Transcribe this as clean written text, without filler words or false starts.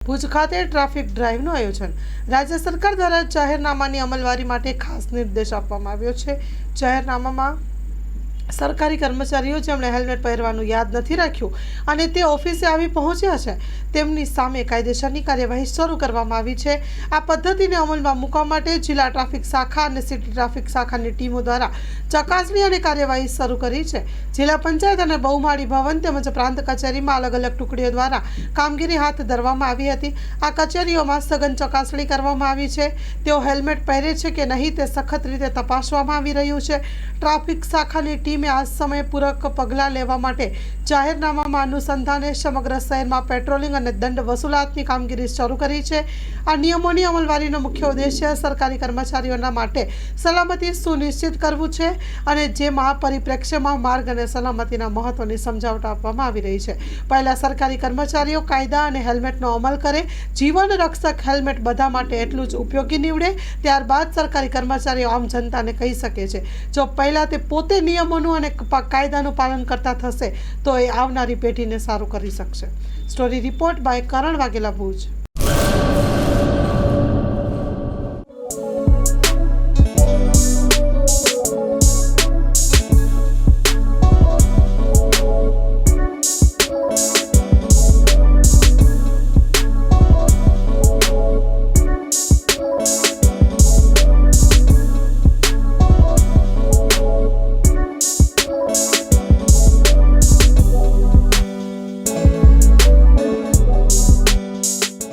ભુજ ખાતે ટ્રાફિક ડ્રાઈવનું આયોજન। રાજ્ય સરકાર દ્વારા જાહેરનામાની અમલવારી માટે ખાસ નિર્દેશ આપવામાં આવ્યો છે। જાહેરનામામાં સરકારી કર્મચારીઓ જેમણે હેલ્મેટ પહેરવાનું યાદ નથી રાખ્યું અને તે ઓફિસે આવી પહોંચ્યા છે તેમની સામે કાયદેસરની કાર્યવાહી શરૂ કરવામાં આવી છે। આ પદ્ધતિને અમલમાં મૂકવા માટે જિલ્લા ટ્રાફિક શાખા અને સિટી ટ્રાફિક શાખાની ટીમો દ્વારા ચકાસણી અને કાર્યવાહી શરૂ કરી છે। જિલ્લા પંચાયત અને બહુમાળી ભવન તેમજ પ્રાંત કચેરીમાં અલગ અલગ ટુકડીઓ દ્વારા કામગીરી હાથ ધરવામાં આવી હતી। આ કચેરીઓમાં સઘન ચકાસણી કરવામાં આવી છે। તેઓ હેલ્મેટ પહેરે છે કે નહીં તે સખત રીતે તપાસવામાં આવી રહ્યું છે। ટ્રાફિક શાખાની ટીમે આ સમયે પૂરક પગલાં લેવા માટે જાહેરનામામાં અનુસંધાને સમગ્ર શહેરમાં પેટ્રોલિંગ અને દંડ વસૂલાતની કામગીરી શરૂ કરી છે। આ નિયમોની અમલવારીનો મુખ્ય ઉદ્દેશ્ય સરકારી કર્મચારીઓના માટે સલામતી સુનિશ્ચિત કરવું છે અને જેમાં પરિપ્રેક્ષ્યમાં માર્ગ અને સલામતીના મહત્વની સમજાવટ આપવામાં આવી રહી છે। પહેલા સરકારી કર્મચારીઓ કાયદા અને હેલ્મેટનો અમલ કરે, જીવન રક્ષક હેલ્મેટ બધા માટે એટલું જ ઉપયોગી નીવડે, ત્યારબાદ સરકારી કર્મચારીઓ આમ જનતાને કહી શકે છે। જો પહેલા તે પોતે નિયમોનું અને કાયદાનું પાલન કરતા થશે તો એ આવનારી પેઢીને સારું કરી શકશે। Story report by Karan Vaghela, Bhuj.